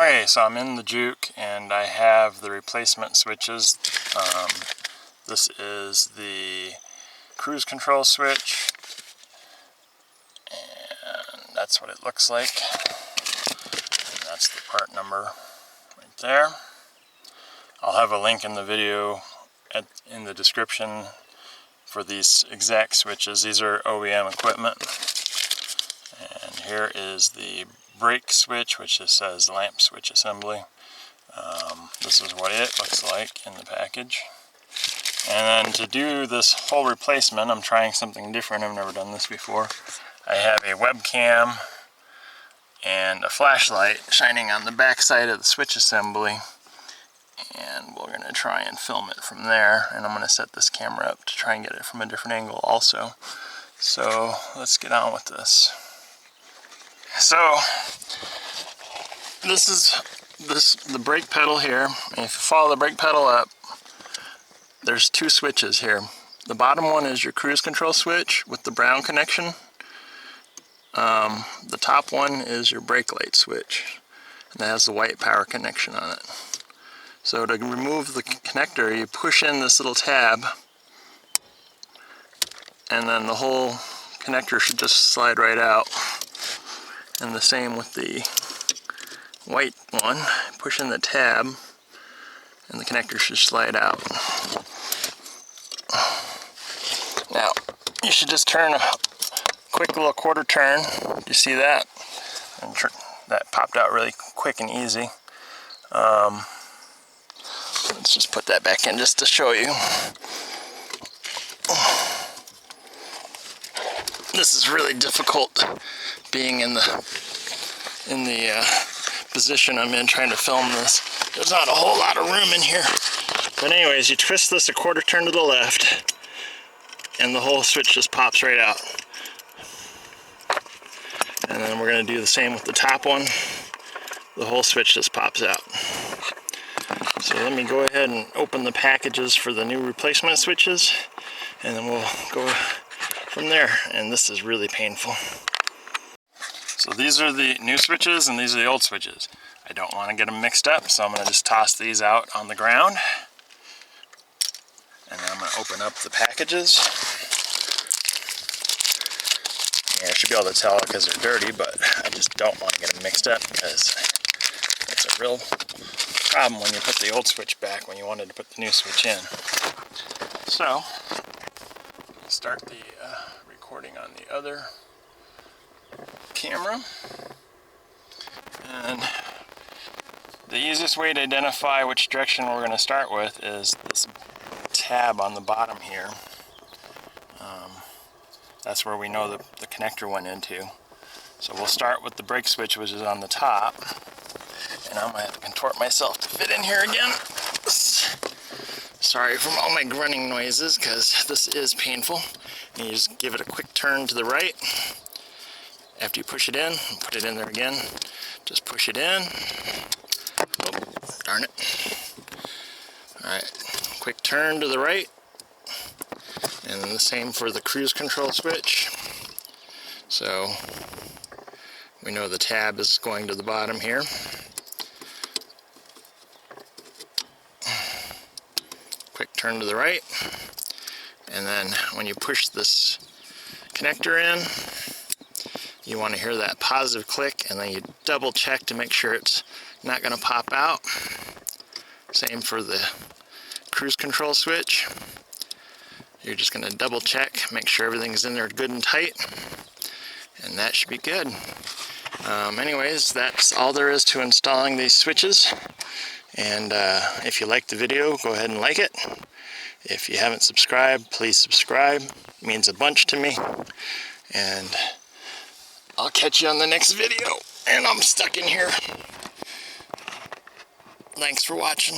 Okay, so I'm in the Juke and I have the replacement switches. This is the cruise control switch, and that's what it looks like. And that's the part number right there. I'll have a link in the video in the description for these exact switches. These are OEM equipment. And here is the brake switch, which just says lamp switch assembly. This is what it looks like in the package. And then to do this whole replacement, I'm trying something different. I've never done this before. I have a webcam and a flashlight shining on the back side of the switch assembly, and we're going to try and film it from there. And I'm going to set this camera up to try and get it from a different angle also. So let's get on with this. So this is the brake pedal here, and if you follow the brake pedal up, there's two switches here. The bottom one is your cruise control switch with the brown connection. The top one is your brake light switch, and that has the white power connection on it. So to remove the connector, you push in this little tab, and then the whole connector should just slide right out. And the same with the white one. Push in the tab and the connector should slide out. Now, you should just turn a quick little quarter turn. You see that? And that popped out really quick and easy. Let's just put that back in just to show you. This is really difficult being in the position I'm in trying to film this. There's not a whole lot of room in here. But anyways, you twist this a quarter turn to the left and the whole switch just pops right out. And then we're going to do the same with the top one. The whole switch just pops out. So let me go ahead and open the packages for the new replacement switches, and then we'll go from there. And this is really painful. So these are the new switches and these are the old switches. I don't want to get them mixed up, so I'm going to just toss these out on the ground. And then I'm going to open up the packages. Yeah, I should be able to tell because they're dirty, but I just don't want to get them mixed up because it's a real problem when you put the old switch back when you wanted to put the new switch in. So, start the recording on the other camera. And the easiest way to identify which direction we're going to start with is this tab on the bottom here. That's where we know the connector went into. So we'll start with the brake switch, which is on the top. And I'm going to have to contort myself to fit in here again. Sorry for all my grunting noises, because this is painful. And you just give it a quick turn to the right. After you push it in, put it in there again. Just push it in. Oh, darn it. Alright, quick turn to the right. And then the same for the cruise control switch. So we know the tab is going to the bottom here. Quick turn to the right. And then when you push this connector in, you want to hear that positive click, and then you double check to make sure it's not going to pop out. Same for the cruise control switch. You're just going to double check, make sure everything's in there good and tight, and that should be good. Anyways, that's all there is to installing these switches. And if you liked the video, go ahead and like it. If you haven't subscribed, please subscribe. It means a bunch to me. And I'll catch you on the next video. And I'm stuck in here. Thanks for watching.